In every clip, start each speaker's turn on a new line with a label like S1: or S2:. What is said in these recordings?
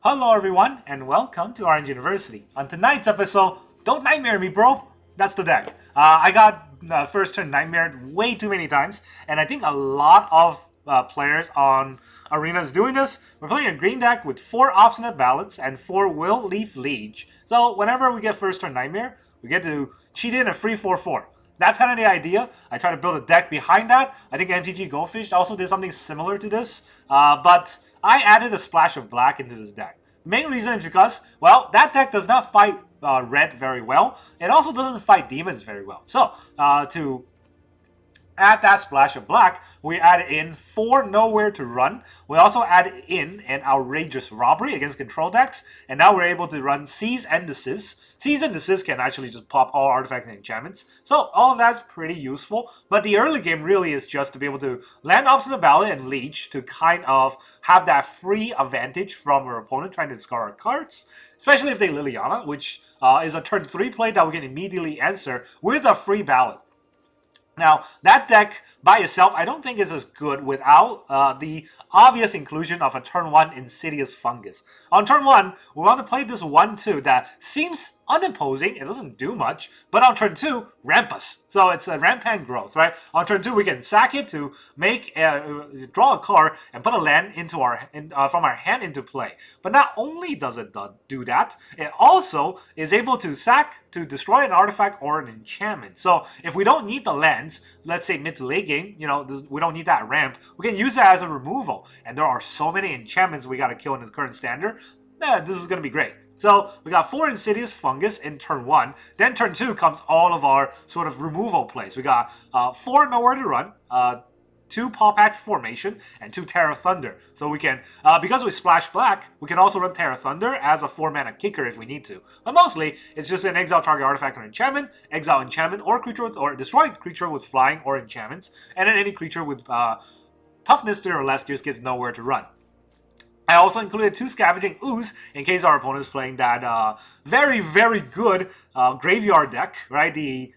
S1: Hello everyone, and welcome to Orange University. On tonight's episode, don't nightmare me, bro. That's the deck. I got first turn nightmared way too many times, and I think a lot of players on arenas doing this. We're playing a green deck with 4 Obstinate Baloths and 4 Wilt-Leaf Liege. So whenever we get first turn nightmare, we get to cheat in a free 4/4. That's kind of the idea. I try to build a deck behind that. I think MTG Goldfish also did something similar to this, but I added a splash of black into this deck. Main reason is because, well, that deck does not fight red very well. It also doesn't fight demons very well. So, to add that splash of black, we added in 4 Nowhere to Run. We also added in an Outrageous Robbery against control decks, and now we're able to run Seize and Desist. Seize and Desist can actually just pop all artifacts and enchantments, so all of that's pretty useful. But the early game really is just to be able to land Obstinate Baloth and Liege to kind of have that free advantage from our opponent trying to discard our cards, especially if they Liliana, which is a turn 3 play that we can immediately answer with a free ballot. Now, that deck by itself, I don't think is as good without the obvious inclusion of a turn 1 Insidious Fungus. On turn 1, we want to play this 1/2 that seems unimposing, it doesn't do much, but on turn 2, ramp us. So it's a rampant growth, right? On turn 2, we can sack it to make draw a card and put a land into from our hand into play. But not only does it do that, it also is able to sack to destroy an artifact or an enchantment. So if we don't need the lands, let's say mid to late game, we don't need that ramp, we can use that as a removal. And there are so many enchantments we got to kill in this current standard. This is going to be great. So we got 4 Insidious Fungus in turn 1. Then turn 2 comes all of our sort of removal plays. We got 4 Nowhere to Run, 2 Pawpatch Formation, and 2 Terra Thunder. So we can, because we splash black, we can also run Terra Thunder as a 4-mana kicker if we need to. But mostly, it's just an exile target artifact or enchantment, exile enchantment or creature or destroy creature with flying or enchantments, and then any creature with toughness 3 or less just gets Nowhere to Run. I also included 2 Scavengingoo in case our opponent is playing that very, very good graveyard deck, right? The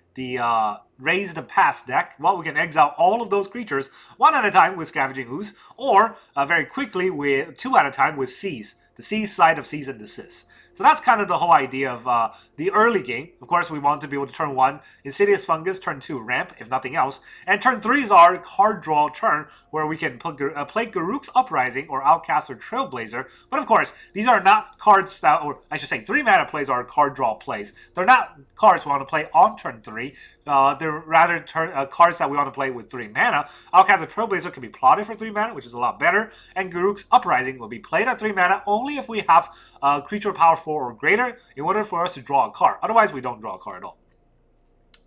S1: Raise the Past deck. Well, we can exile all of those creatures 1 at a time with Scavengingoo, or very quickly with 2 at a time with Seize. The Seize side of Seize and Desist. So that's kind of the whole idea of the early game. Of course, we want to be able to turn 1 Insidious Fungus, turn 2 Ramp, if nothing else. And turn 3 is our card draw turn, where we can play Garruk's Uprising or Outcaster Trailblazer. But of course, these are not cards that, or I should say 3-mana plays are card draw plays. They're not cards we want to play on turn 3. They're rather cards that we want to play with 3 mana. Outcaster Trailblazer can be plotted for 3 mana, which is a lot better. And Garruk's Uprising will be played at 3 mana only if we have creature power 4 or greater in order for us to draw a card. Otherwise, we don't draw a card at all.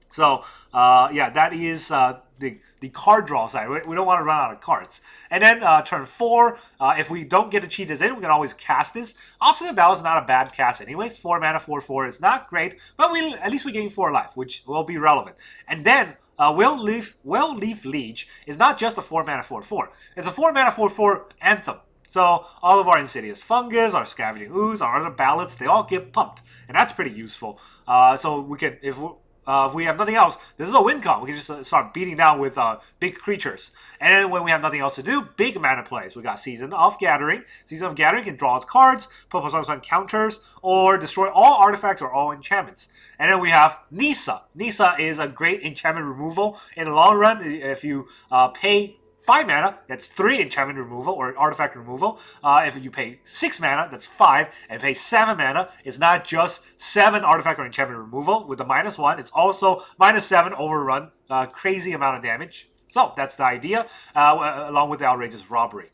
S1: So, yeah, that is the card draw side. We don't want to run out of cards. And then turn 4, if we don't get to cheat this in, we can always cast this. Obstinate Baloth is not a bad cast anyways. 4 mana, 4/4 is not great, but at least we gain 4 life, which will be relevant. And then Wilt-Leaf Liege is not just a 4 mana, 4/4. It's a 4 mana, 4/4 anthem. So all of our Insidious Fungus, our Scavengingoo, our other Baloths, they all get pumped. And that's pretty useful. So we can, if we have nothing else, this is a win con. We can just start beating down with big creatures. And then when we have nothing else to do, big mana plays. We got Season of Gathering. Season of Gathering can draw us cards, put us on counters, or destroy all artifacts or all enchantments. And then we have Nissa. Nissa is a great enchantment removal. In the long run, if you pay 5 mana, that's 3 enchantment removal or artifact removal. If you pay 6 mana, that's 5. And pay 7 mana, it's not just 7 artifact or enchantment removal. With the -1, it's also -7 overrun. Crazy amount of damage. So that's the idea, along with the Outrageous Robbery.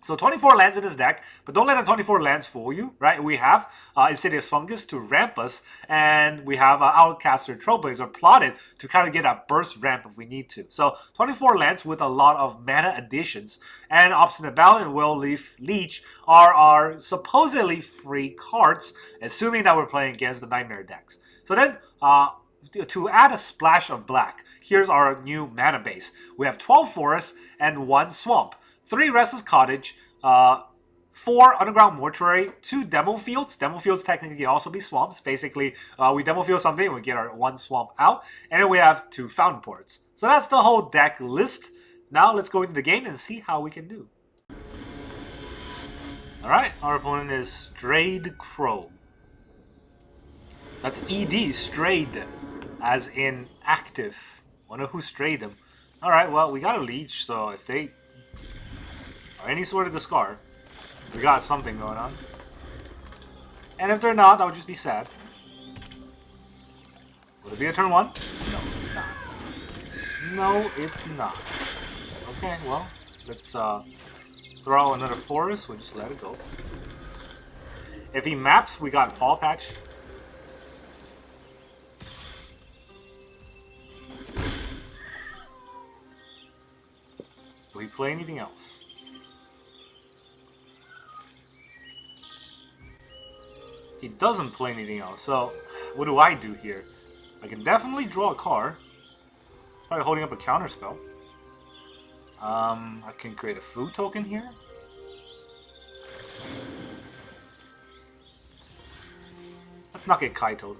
S1: So 24 lands in this deck, but don't let the 24 lands fool you, right? We have Insidious Fungus to ramp us, and we have Outcaster Trailblazer plotted to kind of get a burst ramp if we need to. So 24 lands with a lot of mana additions, and Obstinate Baloth and Wilt-Leaf Liege are our supposedly free cards, assuming that we're playing against the Nightmare decks. So then, to add a splash of black, here's our new mana base. We have 12 forests and 1 swamp. 3 Restless Cottage, 4 Underground Mortuary, 2 Demo Fields. Demo Fields technically can also be swamps. Basically, we Demo Field something and we get our 1 swamp out. And then we have 2 Fountain Ports. So that's the whole deck list. Now let's go into the game and see how we can do. Alright, our opponent is Strayed Crow. That's ED, strayed, as in active. Wonder who strayed them. Alright, well, we got a leech, so if they are any sort of discard, we got something going on. And if they're not, I would just be sad. Would it be a turn 1? No, it's not. No, it's not. Okay, well, let's throw out another forest. We'll just let it go. If he maps, we got Pawpatch. Do we play anything else? He doesn't play anything else, so what do I do here? I can definitely draw a card. It's probably holding up a counter spell. I can create a food token here. Let's not get Kaito'd.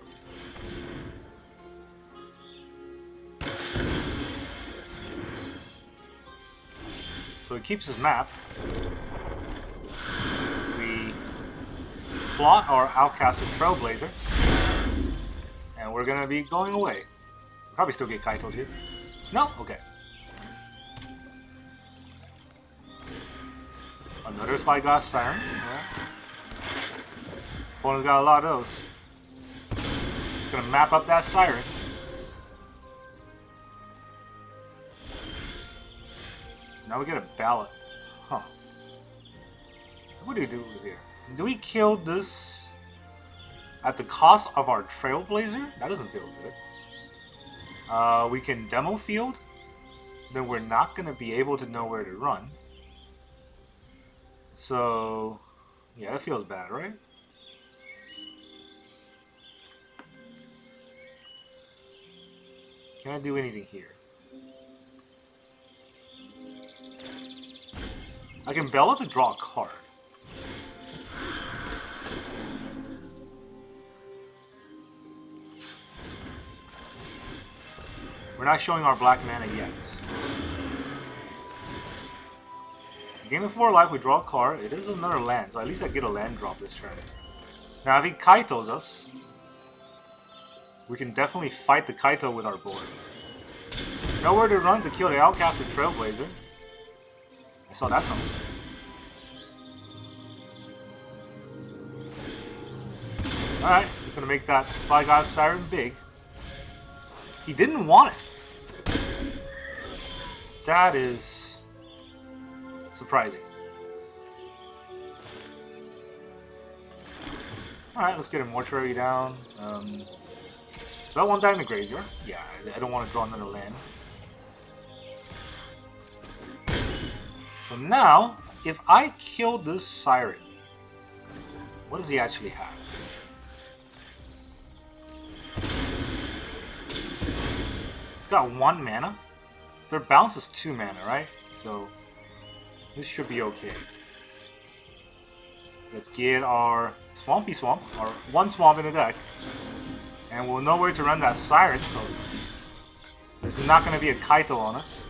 S1: So he keeps his map. We plot our Outcaster Trailblazer. And we're gonna be going away. We'll probably still get Kaito'd here. No? Okay. Another Spyglass Siren. Yeah. Opponent's got a lot of those. Just gonna map up that Siren. Now we get a ballot. Huh. What do we do here? Do we kill this at the cost of our Trailblazer? That doesn't feel good. We can demo field. Then we're not going to be able to know where to run. So, yeah, that feels bad, right? Can I do anything here? I can Baloth to draw a card. We're not showing our black mana yet. Game of 4 life, we draw a card. It is another land, so at least I get a land drop this turn. Now, if he Kaito's us, we can definitely fight the Kaito with our board. Nowhere to run to kill the Outcaster Trailblazer. I saw that coming. Alright, he's gonna make that Spyglass Siren big. He didn't want it. That is surprising. Alright, let's get a mortuary down. Do I want that in the graveyard? Yeah, I don't want to draw another land. So now, if I kill this Siren, what does he actually have? He's got 1 mana. Their bounce is 2 mana, right? So this should be okay. Let's get our Swampy Swamp, or 1 swamp in the deck. And we'll know where to run that Siren, so there's not going to be a Kaito on us.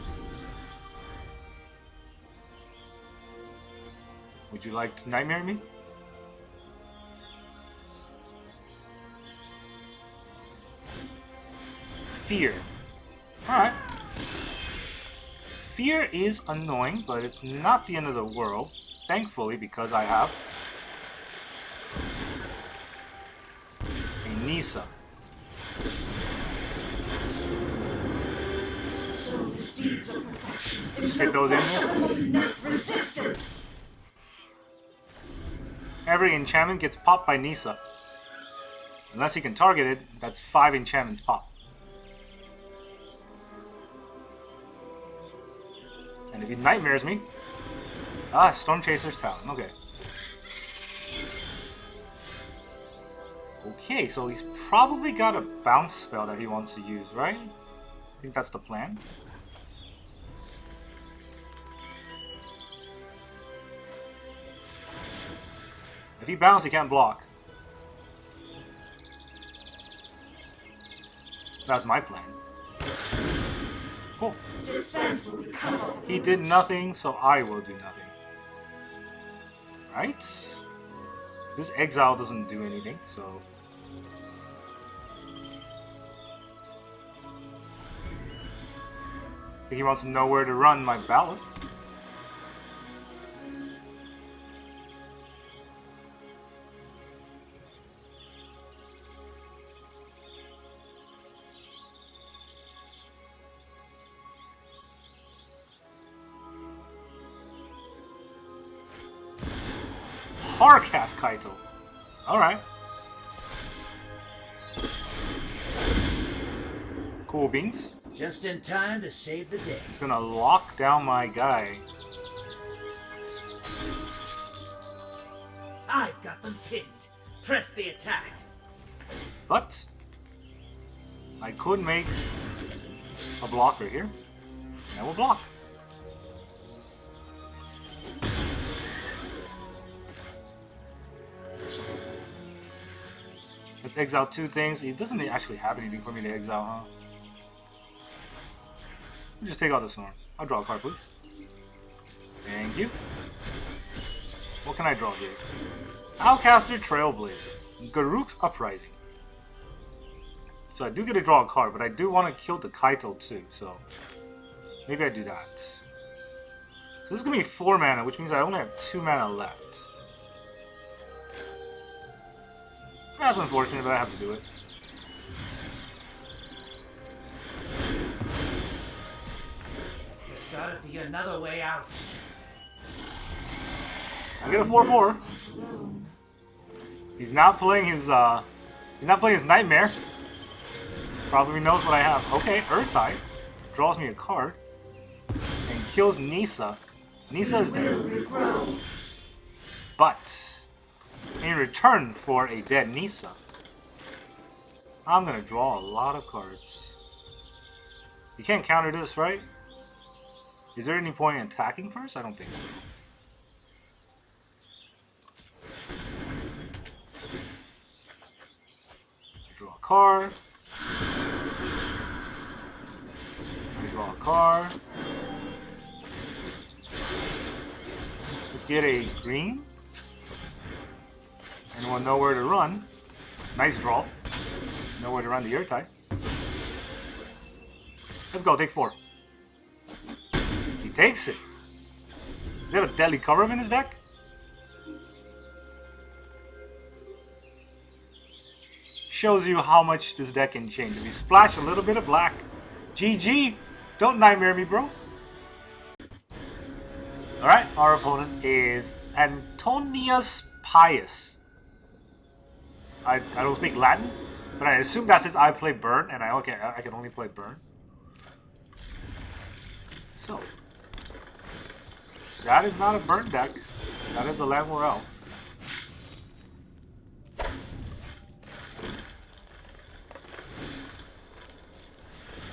S1: Would you like to Nightmare me? Fear. Alright. Fear is annoying, but it's not the end of the world. Thankfully, because I have a Nisa. Let's get those in there. Every enchantment gets popped by Nisa. Unless he can target it, that's 5 enchantments pop. And if he nightmares me... Ah, Storm Chaser's Talon, okay. Okay, so he's probably got a bounce spell that he wants to use, right? I think that's the plan. If he bounces, he can't block. That's my plan. Cool. He did nothing, so I will do nothing. Alright. This exile doesn't do anything, so... I think he wants to know where to run my Baloth. Harcast Kaito. Alright. Cool beans.
S2: Just in time to save the day.
S1: It's gonna lock down my guy.
S2: I've got them pinned. Press the attack.
S1: But I could make a blocker here. And I will block. Let's exile two things. It doesn't actually have anything for me to exile, huh? I'll just take out the Storm. I'll draw a card, please. Thank you. What can I draw here? Outcaster Trailblazer. Garruk's Uprising. So I do get to draw a card, but I do want to kill the Kaito too, so maybe I do that. So this is going to be 4 mana, which means I only have 2 mana left. That's unfortunate, but I have to do it.
S2: There's gotta be another way out.
S1: I get a 4/4. He's not playing his Nightmare. Probably knows what I have. Okay, Urtai draws me a card and kills Nissa. Nissa is dead. But in return for a dead Nissa, I'm gonna draw a lot of cards. You can't counter this, right? Is there any point in attacking first? I don't think so. Draw a card. I draw a card. Let's get a green. Anyone know where to run? Nice draw. Nowhere to run the Urtai. Let's go, take 4. He takes it. Does he have a Deadly Cover in his deck? Shows you how much this deck can change. If you splash a little bit of black, GG! Don't nightmare me, bro. Alright, our opponent is Antonius Pius. I don't speak Latin, but I assume that since I play Burn, and I can only play Burn. So, that is not a Burn deck. That is a Landwar Elf.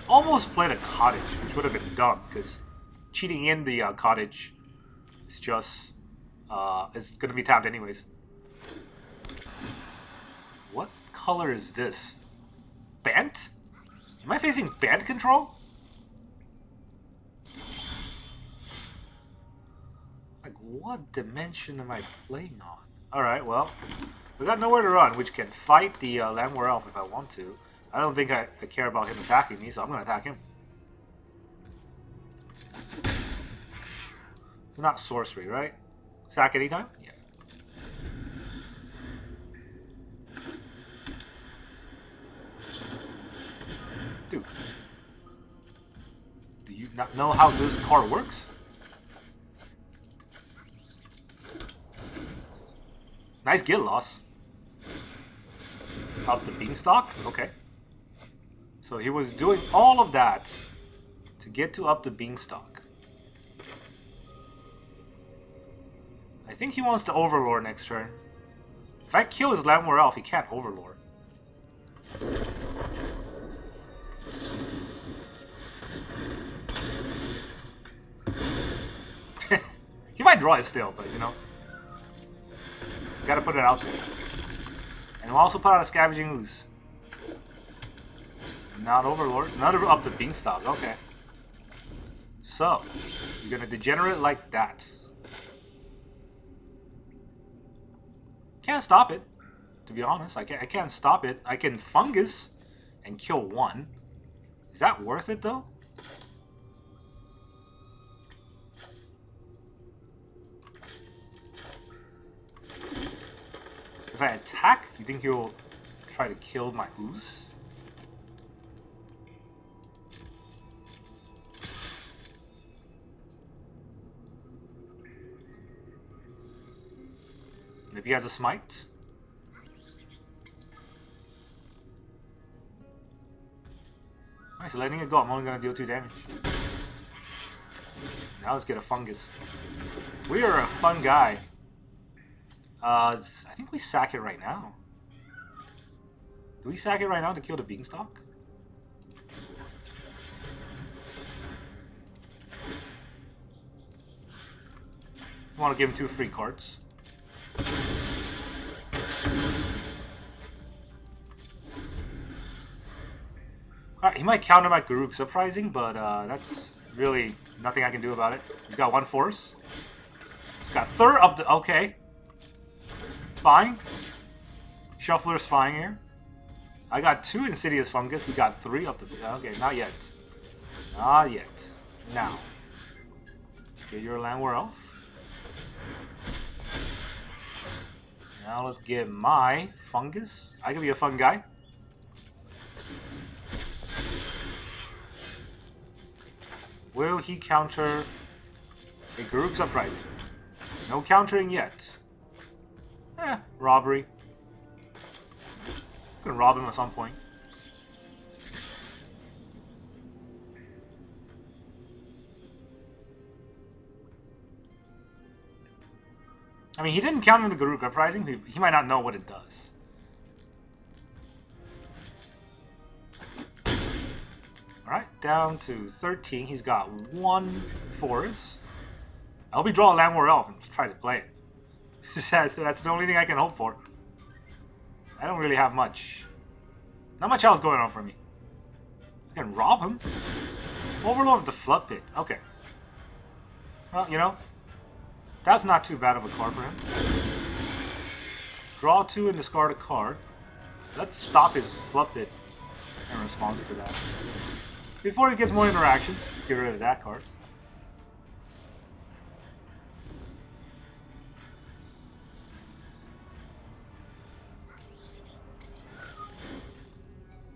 S1: Almost played a Cottage, which would have been dumb, because cheating in the Cottage is just, it's going to be tapped anyways. What color is this? Bant? Am I facing Bant control? Like, what dimension am I playing on? Alright, well, we got nowhere to run, which can fight the Landwar Elf if I want to. I don't think I care about him attacking me, so I'm going to attack him. It's not sorcery, right? Sack anytime? Yeah. Dude. Do you not know how this card works? Nice get loss. Up the beanstalk? Okay. So he was doing all of that to get to up the beanstalk. I think he wants to Overlord next turn. If I kill his Landwar Elf, he can't Overlord. He might draw it still, but you know. Gotta put it out there. And we'll also put out a Scavengingoo. Not Overlord. Another up the beanstalk. Okay. So, you're gonna degenerate like that. Can't stop it. To be honest, I can't stop it. I can fungus and kill one. Is that worth it though? If I attack, you think he'll try to kill my ooze? Maybe he has a smite? Nice, letting it go. I'm only gonna deal 2 damage. Now let's get a fungus. We are a fun guy. I think we sack it right now. Do we sack it right now to kill the beanstalk? I want to give him 2 free cards. Alright, he might counter my Garruk Uprising, but that's really nothing I can do about it. He's got 1 force. He's got third up the... Okay. Fine. Shuffler's fine here. I got 2 Insidious Fungus. He got 3 up the... Okay, not yet. Not yet. Now. Get your Landwar Elf. Now let's get my fungus. I can be a fun guy. Will he counter a Garruk's Uprising? No countering yet. Robbery. I'm gonna rob him at some point. I mean, he didn't counter the Garruk Uprising. He might not know what it does. Alright, down to 13. He's got 1 forest. I hope he draw a Landwar Elf and try to play it. That's the only thing I can hope for. I don't really have much. Not much else going on for me. I can rob him. Overlord of the Flood Pit. Okay. Well, you know, that's not too bad of a card for him. Draw 2 and discard a card. Let's stop his Flood Pit in response to that. Before he gets more interactions, let's get rid of that card.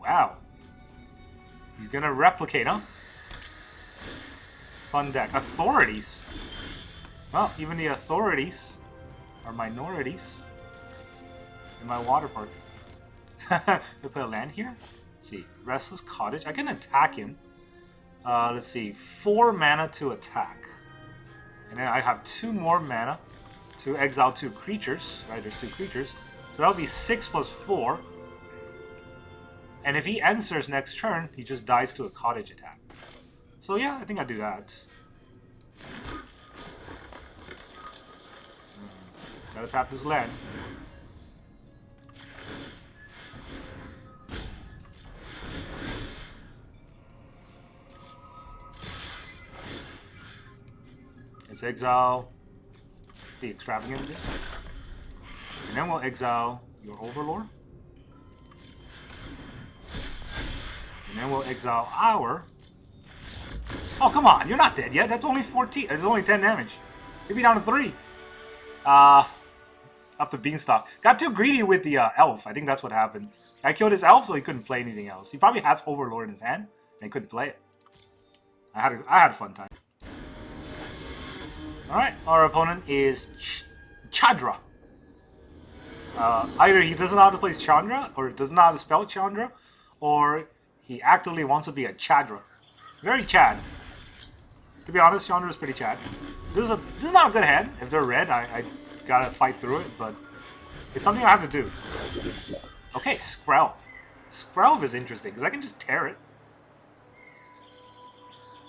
S1: Wow. He's gonna replicate, huh? Fun deck. Authorities. Well, even the authorities are minorities in my water park. Can I put a land here? Let's see. Restless Cottage. I can attack him. Let's see. 4 mana to attack. And then I have 2 more mana to exile 2 creatures. Right, there's 2 creatures. So that'll be 6 plus 4. And if he answers next turn, he just dies to a cottage attack. So yeah, I think I'd do that. Gotta tap this land. Let's exile the Extravagant. And then we'll exile your Overlord. And then we'll exile our... Oh, come on. You're not dead yet. That's only 14. It's only 10 damage. You'll be down to 3. Up to Beanstalk. Got too greedy with the elf. I think that's what happened. I killed his elf, so he couldn't play anything else. He probably has Overlord in his hand, and he couldn't play it. I had a fun time. Alright, our opponent is Chandra. Either he doesn't know how to play Chandra, or doesn't know how to spell Chandra, or he actively wants to be a Chadra. Very Chad. To be honest, Chandra is pretty Chad. This is not a good hand. If they're red, I gotta fight through it, but it's something I have to do. Okay, Skrelv. Skrelv is interesting, because I can just tear it.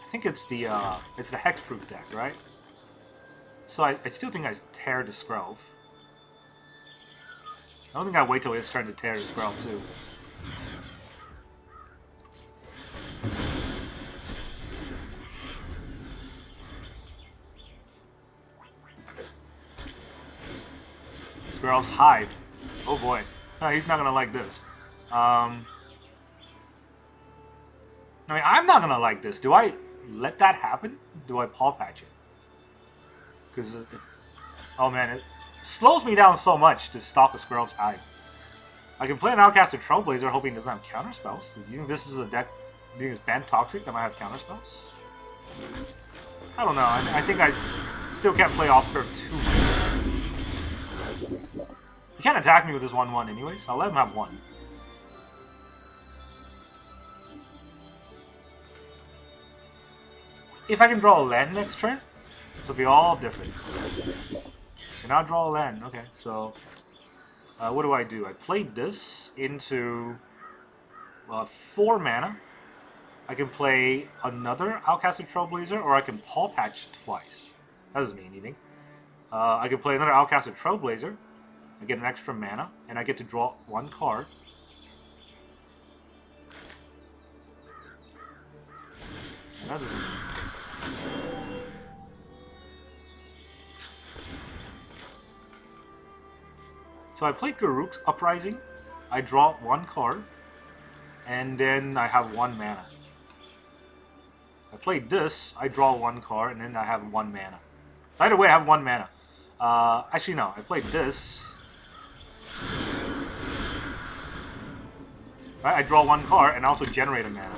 S1: I think it's the hexproof deck, right? So I still think I tear the Skrelv. I don't think I wait till his turn to tear the Skrelv too. Squirrel's Hive. Oh boy. No, he's not gonna like this. I mean, I'm not gonna like this. Do I let that happen? Do I Pawpatch it? Because, oh man, it slows me down so much to stop a Squirrel's Hive. I can play an Outcaster Trailblazer hoping it doesn't have counterspells. Do you think this is a deck, do you think it's banned toxic that might have counterspells? I don't know. I think I still can't play off curve too much. He can't attack me with this 1/1 anyways. I'll let him have 1. If I can draw a land next turn, this will be all different. Can I draw a land? Okay, so what do? I played this into 4 mana. I can play another Outcaster Trailblazer, or I can Pawpatch twice. That doesn't mean anything. I can play another Outcaster Trailblazer. I get an extra mana, and I get to draw 1 card. And that doesn't. So I play Garruk's Uprising, I draw 1 card, and then I have 1 mana. I played this, I draw 1 card, and then I have 1 mana. Either way, I have 1 mana. Actually, no, I played this. Right, I draw 1 card, and I also generate a mana.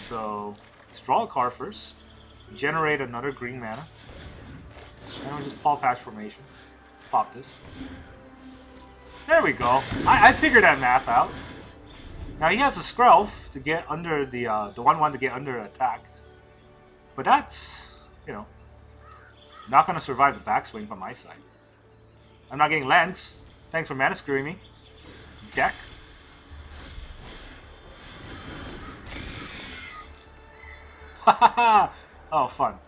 S1: So, let's draw a card first, generate another green mana, and I'll just Pawpatch Formation. Pop this. There we go. I figured that math out. Now he has a Skrelv to get under the 1/1 to get under attack, but that's, you know, not gonna survive the backswing from my side. I'm not getting lands. Thanks for mana screwing me. Deck. Oh, fun.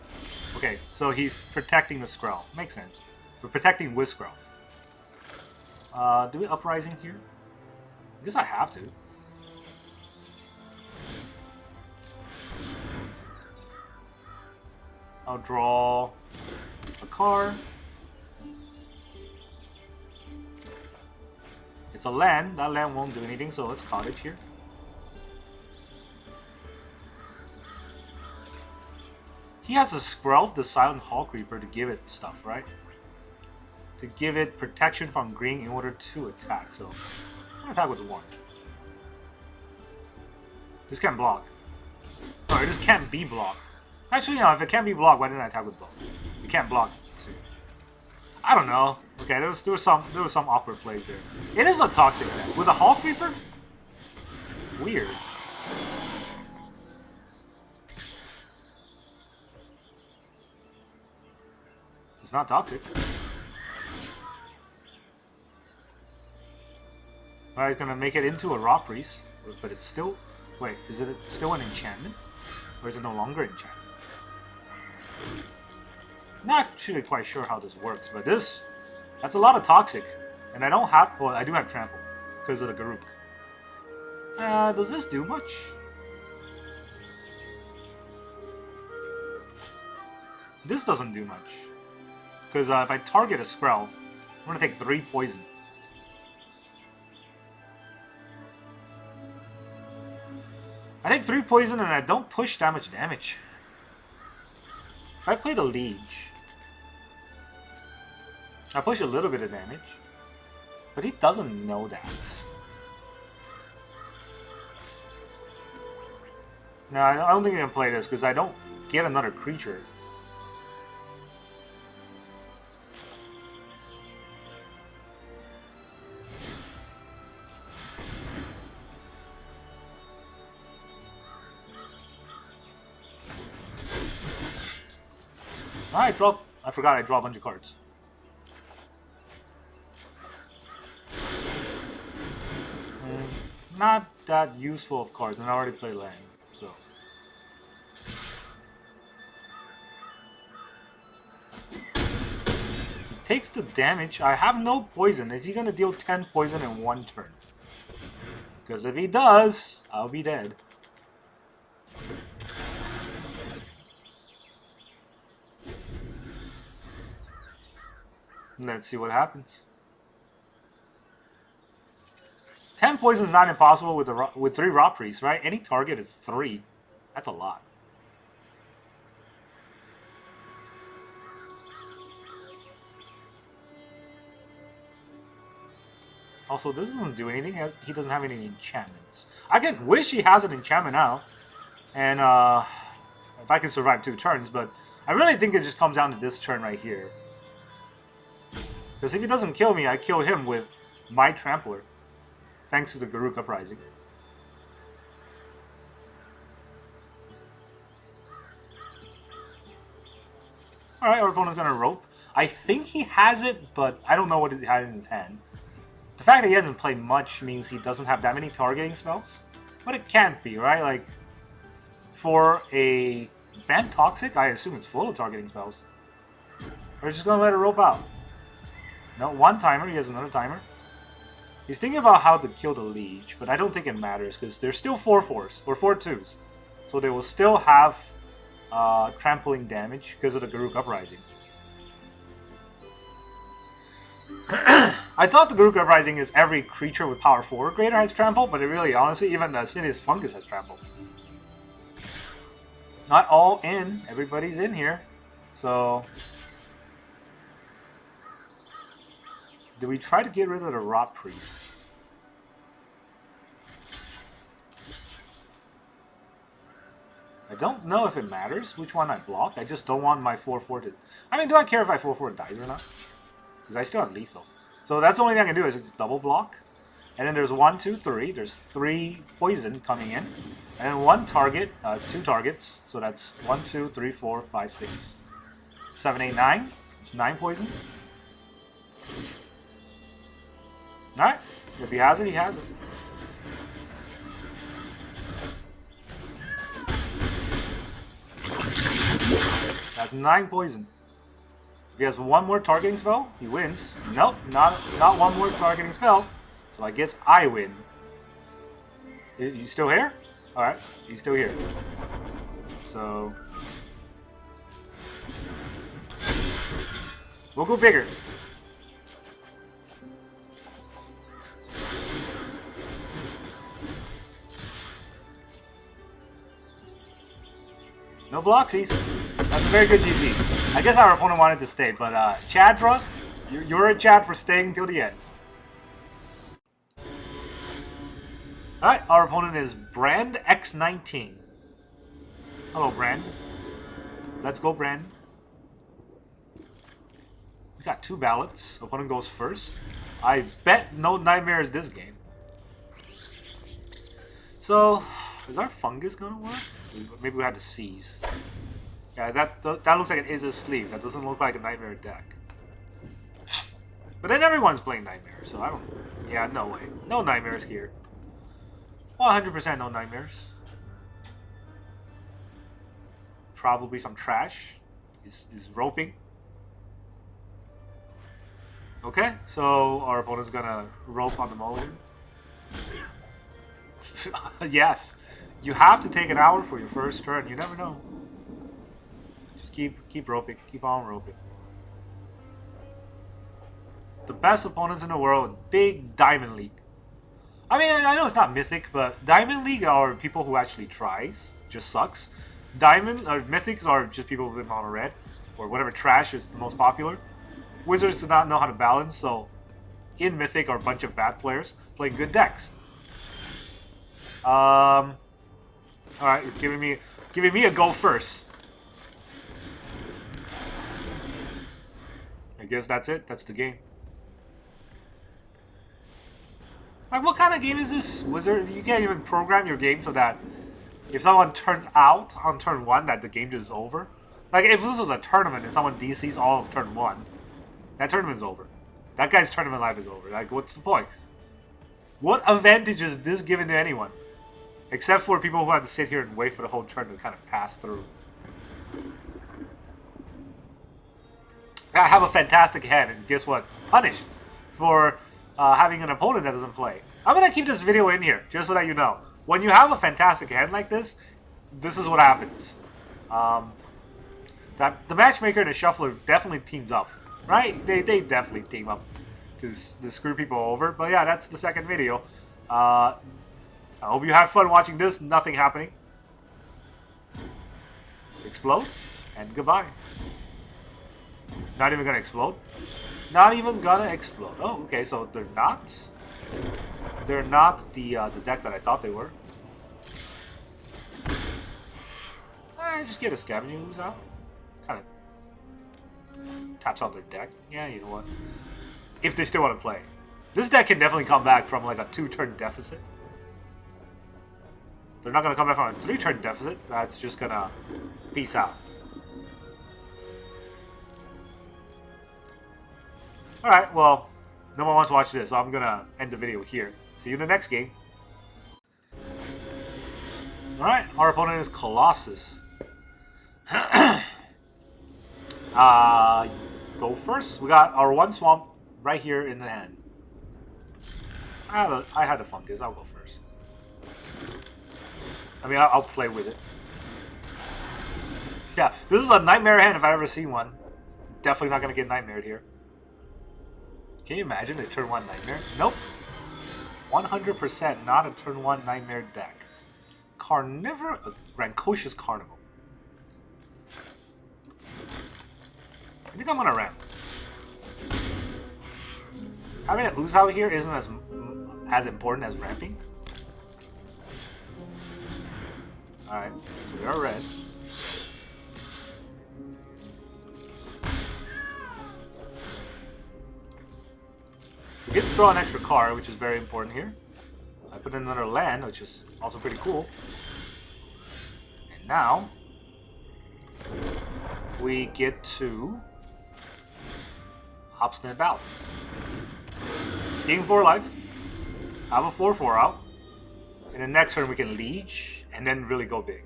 S1: Okay, so he's protecting the Skrelv. Makes sense. We're protecting with Skrelv. Do we Uprising here? I guess I have to. I'll draw a card. It's a land. That land won't do anything, so let's cottage here. He has a Skrelv, the Silent Hall Creeper, to give it stuff, right? To give it protection from green in order to attack. So, I'm gonna attack with 1. This can't block. Or this can't be blocked. Actually, no, if it can't be blocked, why didn't I attack with both? It can't block too. I don't know. Okay, there was some awkward plays there. It is a toxic deck. With a Hall Creeper? Weird. It's not toxic. Alright, he's gonna make it into a Raw Priest, but it's still... Wait, is it still an enchantment? Or is it no longer enchantment? Not actually quite sure how this works, but that's a lot of toxic. And I don't have... Well, I do have Trample, because of the Garruk. Does this do much? This doesn't do much. Because if I target a Skrelv, I'm gonna take 3 poison. I take 3 poison and I don't push damage. If I play the Liege, I push a little bit of damage. But he doesn't know that. No, I don't think I can play this because I don't get another creature. I forgot I draw a bunch of cards. Not that useful of cards, and I already play land, so. He takes the damage. I have no poison. Is he gonna deal 10 poison in 1 turn? Because if he does, I'll be dead. Let's see what happens. 10 poison is not impossible with 3 Raw Priests, right? Any target is 3. That's a lot. Also, this doesn't do anything. He doesn't have any enchantments. I can wish he has an enchantment now. And if I can survive 2 turns, but I really think it just comes down to this turn right here. Because if he doesn't kill me, I kill him with my Trampler. Thanks to the Garruk Uprising. Alright, our opponent's gonna rope. I think he has it, but I don't know what he has in his hand. The fact that he hasn't played much means he doesn't have that many targeting spells. But it can't be, right? Like, for a Banned Toxic, I assume it's full of targeting spells. We're just gonna let it rope out. No, 1 timer, he has another timer. He's thinking about how to kill the Liege, but I don't think it matters, because there's still 4/4s, or 4/2s. So they will still have trampling damage because of the Garruk Uprising. I thought the Garruk Uprising is every creature with power 4 or greater has trample, but it really, honestly, even the Insidious Fungus has trample. Not all in, everybody's in here. So, do we try to get rid of the Rot Priest? I don't know if it matters which one I block. I just don't want my 4/4 to... I mean, do I care if my 4/4 dies or not? Because I still have lethal. So that's the only thing I can do is just double block. And then there's 1, 2, 3. There's 3 poison coming in. And then 1 target. It's 2 targets. So that's 1, 2, 3, 4, 5, 6, 7, 8, 9. It's 9 poison. Alright. If he has it, he has it. That's 9 poison. If he has 1 more targeting spell, he wins. Nope, not 1 more targeting spell. So I guess I win. You still here? Alright, he's still here. So we'll go bigger. No Bloxies. That's a very good GG. I guess our opponent wanted to stay, but Chadra, you're a Chad for staying till the end. Alright, our opponent is Brand X19. Hello, Brand. Let's go, Brand. We got 2 ballots. Opponent goes first. I bet no nightmares this game. So, is our fungus gonna work? Maybe we had to seize. Yeah, that looks like it is a sleeve. That doesn't look like a nightmare deck. But then everyone's playing nightmares, so I don't... Yeah, no way. No nightmares here. 100% no nightmares. Probably some trash. Is roping. Okay, so our opponent's gonna rope on the mulligan. Yes. You have to take an hour for your first turn. You never know. Just keep roping. Keep on roping. The best opponents in the world, big Diamond League. I mean, I know it's not mythic, but Diamond League are people who actually tries. Just sucks. Diamond or mythics are just people with mono red or whatever trash is the most popular. Wizards do not know how to balance, so in mythic are a bunch of bad players playing good decks. Alright, he's giving me a go first. I guess that's it. That's the game. Like, what kind of game is this, Wizard? You can't even program your game so that if someone turns out on turn 1, that the game just is over. Like, if this was a tournament and someone DCs all of turn 1, that tournament's over. That guy's tournament life is over. Like, what's the point? What advantage is this given to anyone? Except for people who have to sit here and wait for the whole turn to kind of pass through. I have a fantastic hand, and guess what? Punished for having an opponent that doesn't play. I'm going to keep this video in here, just so that you know. When you have a fantastic hand like this, this is what happens. The matchmaker and the shuffler definitely teams up, right? They definitely team up to screw people over. But yeah, that's the second video. I hope you had fun watching this. Nothing happening. Explode, and goodbye. Not even gonna explode. Not even gonna explode. Oh, okay. So they're not. They're not the deck that I thought they were. Just get a Scavengingoo out. Kind of taps out their deck. Yeah, you know what? If they still want to play. This deck can definitely come back from like a 2-turn deficit. They're not going to come back from a 3-turn deficit. That's just going to peace out. Alright, well, no one wants to watch this, so I'm going to end the video here. See you in the next game. Alright, our opponent is Colossus. Go first. We got our one swamp right here in the hand. I had a fungus. I'll go first. I mean, I'll play with it. Yeah, this is a nightmare hand if I've ever seen one. Definitely not going to get nightmared here. Can you imagine a turn 1 nightmare? Nope. 100% not a turn 1 nightmare deck. Rancocious Carnival. I think I'm gonna ramp. Having an ooze out here isn't as important as ramping. Alright, so we are red. We get to draw an extra card, which is very important here. I put in another land, which is also pretty cool. And now we get to Obstinate Baloth. Gain 4 life. Have a 4/4 out. And then next turn we can Liege and then really go big.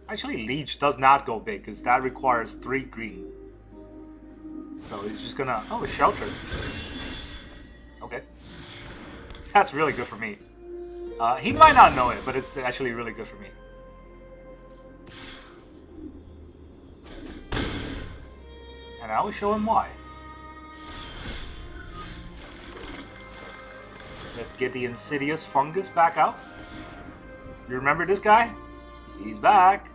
S1: Actually, Liege does not go big because that requires 3 green. So he's just gonna... Oh, a Shelter. Okay. That's really good for me. He might not know it, but it's actually really good for me. And I will show him why. Let's get the Insidious Fungus back out. You remember this guy? He's back.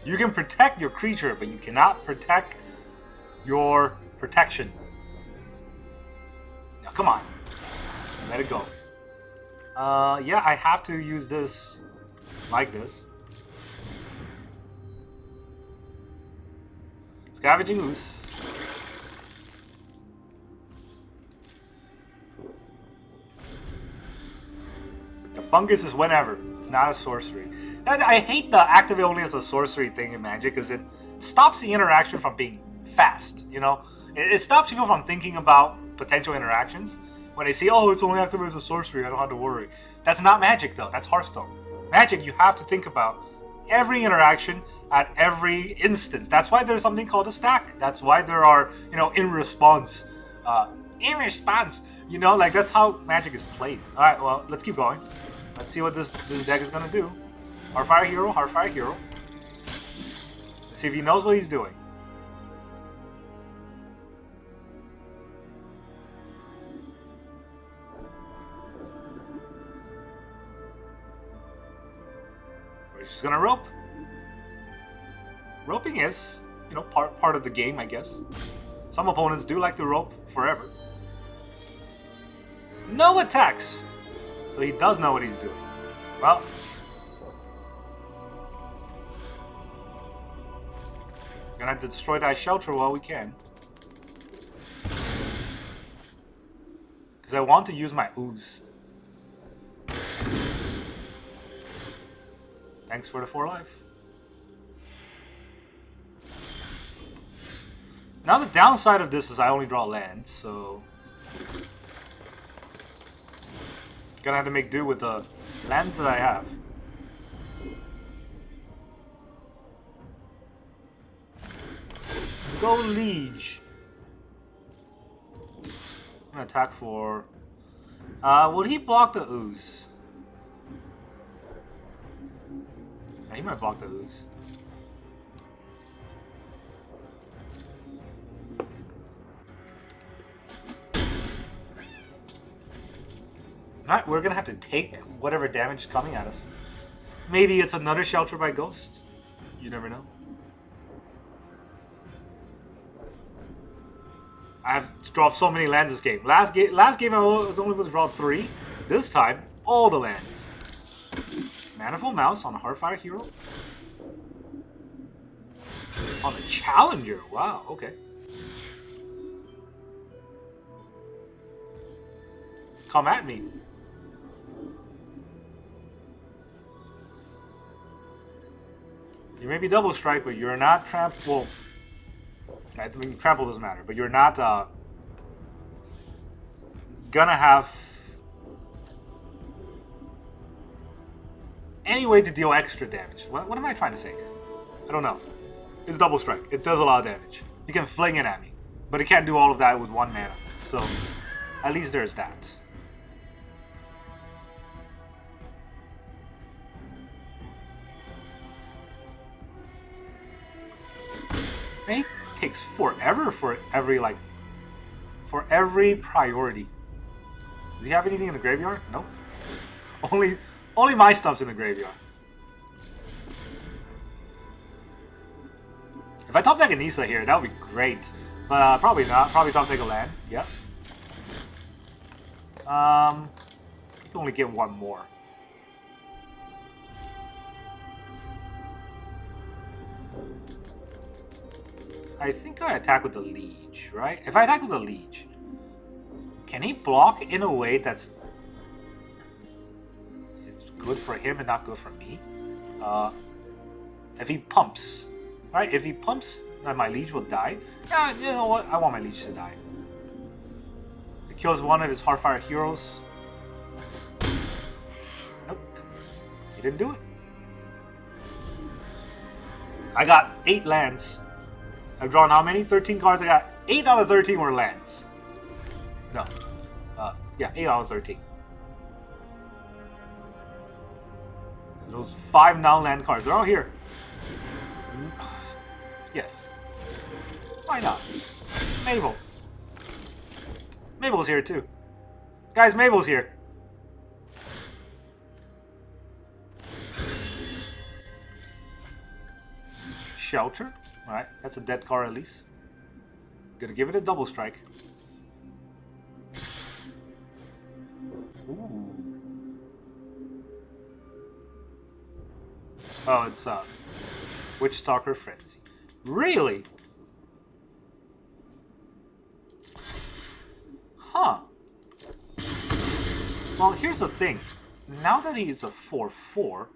S1: You can protect your creature, but you cannot protect your protection. Now, come on. Let it go. Yeah, I have to use this like this. Scavengingoo. The fungus is whenever. It's not a sorcery. And I hate the activate only as a sorcery thing in Magic because it stops the interaction from being fast, you know? It stops people from thinking about potential interactions. When they see, oh, it's only activated as a sorcery, I don't have to worry. That's not Magic, though. That's Hearthstone. Magic, you have to think about every interaction at every instance. That's why there's something called a stack. That's why there are, you know, in response. You know, like, that's how Magic is played. Alright, well, let's keep going. Let's see what this deck is going to do. Heartfire Hero, Heartfire Hero. Let's see if he knows what he's doing. We're just going to rope. Roping is, you know, part of the game, I guess. Some opponents do like to rope forever. No attacks! So he does know what he's doing. Well, we're gonna have to destroy that shelter while we can. Because I want to use my ooze. Thanks for the 4 life. Now the downside of this is I only draw land, so... Gonna have to make do with the lands that I have. Go Liege. I'm gonna attack for... would he block the ooze? Yeah, he might block the ooze. Alright, we're gonna have to take whatever damage is coming at us. Maybe it's another Shelter by Ghost. You never know. I have to draw so many lands this game. Last game I was only able to draw 3. This time, all the lands. Manifold Mouse on a Heartfire Hero. On the Challenger. Wow, okay. Come at me. You may be double strike, but you're not trample. I mean, trample doesn't matter, but you're not gonna have any way to deal extra damage. What am I trying to say? I don't know. It's double strike. It does a lot of damage. You can fling it at me, but it can't do all of that with 1 mana. So, at least there's that. It takes forever for every priority. Does he have anything in the graveyard? Nope. Only my stuff's in the graveyard. If I top deck Anissa here, that would be great. But probably not. Probably top deck a land. Yep. You can only get 1 more. I think I attack with the Liege, right? If I attack with the Liege, can he block in a way that's it's good for him and not good for me? If he pumps, right? If he pumps, then my Liege will die. Yeah, you know what? I want my Liege to die. It kills one of his Heartfire heroes. Nope. He didn't do it. I got 8 lands. I've drawn how many? 13 cards. I got 8 out of 13 were lands. No. Yeah, 8 out of 13. So those 5 non-land cards, they're all here. Yes. Why not? Mabel. Mabel's here too. Guys, Mabel's here. Shelter. Alright, that's a dead card at least. Gonna give it a double strike. Ooh. Oh, it's Witchstalker Frenzy. Really? Huh. Well, here's the thing. Now that he's a 4/4,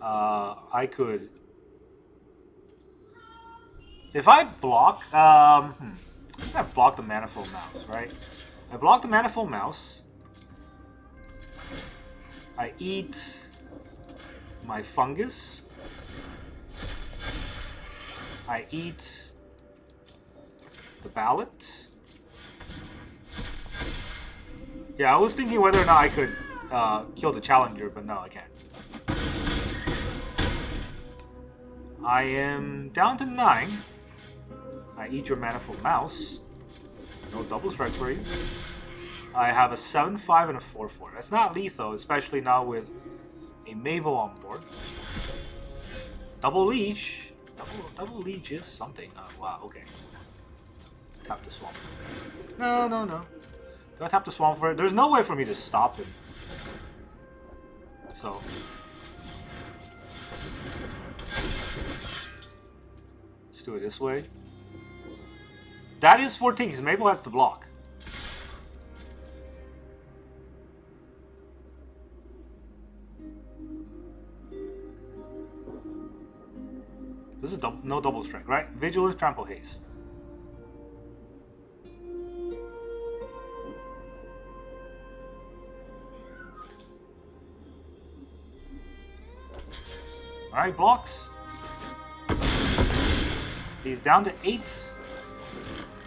S1: I could... If I block, I think I blocked the Manifold Mouse, right? I block the Manifold Mouse. I eat my Fungus. I eat the Ballot. Yeah, I was thinking whether or not I could kill the Challenger, but no, I can't. I am down to 9. I eat your Manifold Mouse. No double strike for you. I have a 7/5 and a 4/4. That's not lethal, especially now with a Mabel on board. Double Leech. Double Leech is something. Oh, wow, okay. Tap the Swamp. No. Do I tap the Swamp for it? There's no way for me to stop him. So... let's do it this way. That is 14, because Mabel has to block. This is no double strike, right? Vigilance, Trample, Haste. Alright, blocks. He's down to 8.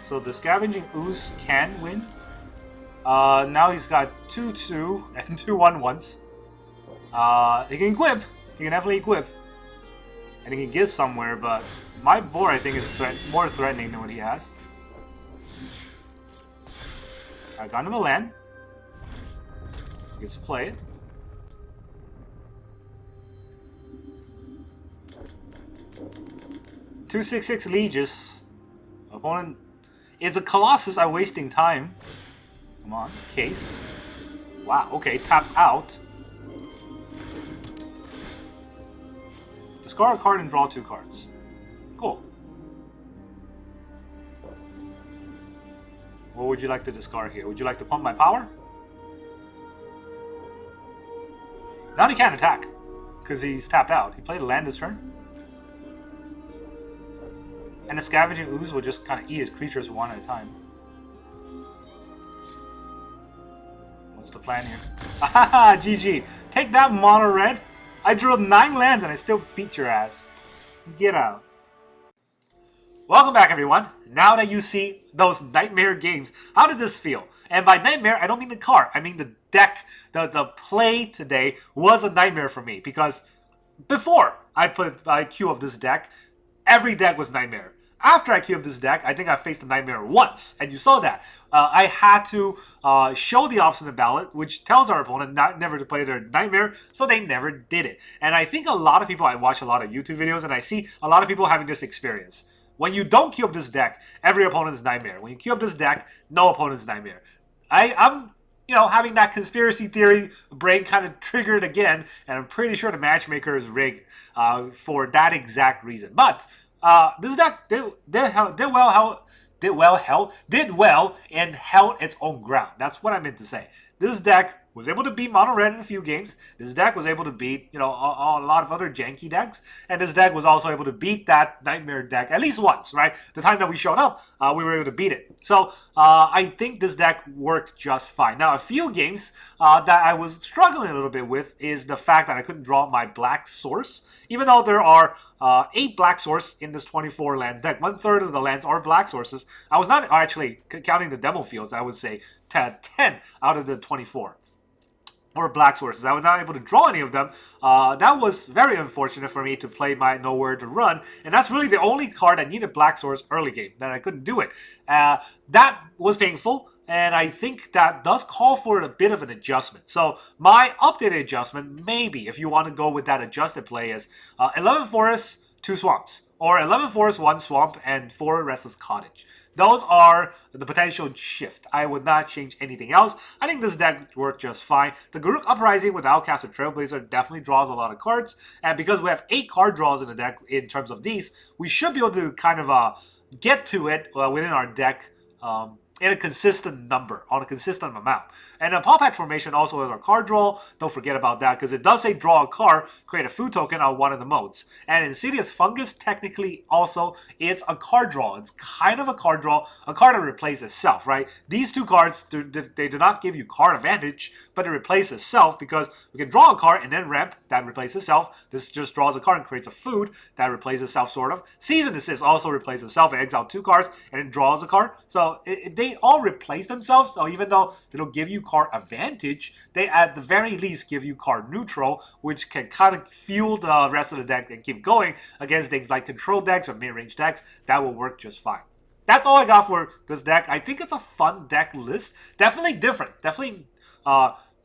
S1: So the Scavengingoo can win. Now he's got 2/2 and 2 1/1s. He can equip. He can definitely equip. And he can get somewhere, but my board I think is more threatening than what he has. I got him a land. Gets to play it. Two 6/6 Lieges. Opponent is a Colossus. I'm wasting time. Come on, case. Wow, okay, tapped out. Discard a card and draw 2 cards. Cool. What would you like to discard here? Would you like to pump my power? Now he can't attack, because he's tapped out. He played a land this turn. And the Scavengingoo will just kind of eat his creatures one at a time. What's the plan here? Haha, GG. Take that, mono red. I drew 9 lands and I still beat your ass. Get out. Welcome back, everyone. Now that you see those nightmare games, how does this feel? And by nightmare, I don't mean the card. I mean the deck. The play today was a nightmare for me because before I queue up this deck, every deck was nightmare. After I queue up this deck, I think I faced a nightmare once, and you saw that. I had to show the Obstinate Baloth, which tells our opponent never to play their nightmare, so they never did it. And I think a lot of people, I watch a lot of YouTube videos, and I see a lot of people having this experience. When you don't queue up this deck, every opponent is nightmare. When you queue up this deck, no opponent is nightmare. I'm having that conspiracy theory brain kind of triggered again, and I'm pretty sure the matchmaker is rigged for that exact reason. But this deck did well and held its own ground. That's what I meant to say. This deck was able to beat mono red in a few games. This deck was able to beat a lot of other janky decks, and this deck was also able to beat that nightmare deck at least once, right? The time that we showed up, we were able to beat it. So I think this deck worked just fine. Now, a few games that I was struggling a little bit with is the fact that I couldn't draw my black source, even though there are 8 black source in this 24 lands deck. 1/3 of the lands are black sources. I was not actually counting the demo fields. I would say 10 out of the 24. Or black sources. I was not able to draw any of them. That was very unfortunate for me to play my Nowhere to Run, and that's really the only card that needed black source early game, that I couldn't do it. That was painful, and I think that does call for a bit of an adjustment. So my updated adjustment, maybe, if you want to go with that adjusted play, is 11 forests, 2 swamps, or 11 forests, 1 swamp, and 4 restless cottage. Those are the potential shift. I would not change anything else. I think this deck worked just fine. The Garruk Uprising with Outcaster Trailblazer definitely draws a lot of cards. And because we have 8 card draws in the deck in terms of these, we should be able to kind of get to it within our deck in a consistent number, on a consistent amount. And a Pawpatch Formation also has our card draw. Don't forget about that, because it does say draw a card, create a food token on one of the modes. And Insidious Fungus technically also is a card draw. It's kind of a card draw, a card that replaces itself, right? These 2 cards, they do not give you card advantage, but it replaces itself, because we can draw a card and then ramp, that replaces itself. This just draws a card and creates a food, that replaces itself, sort of. Season Assist also replaces itself, it exiles 2 cards, and it draws a card. So they all replace themselves, so even though they don't give you card advantage, they at the very least give you card neutral, which can kind of fuel the rest of the deck and keep going against things like control decks or mid-range decks. That will work just fine. That's all I got for this deck. I think it's a fun deck list. Definitely different. Definitely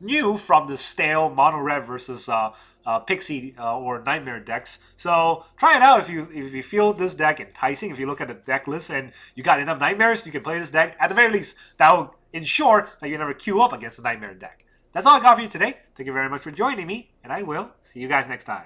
S1: new from the stale mono red versus Pixie or Nightmare decks. So try it out if you feel this deck enticing. If you look at the deck list and you got enough Nightmares, you can play this deck. At the very least, that will ensure that you never queue up against a Nightmare deck. That's all I got for you today. Thank you very much for joining me, and I will see you guys next time.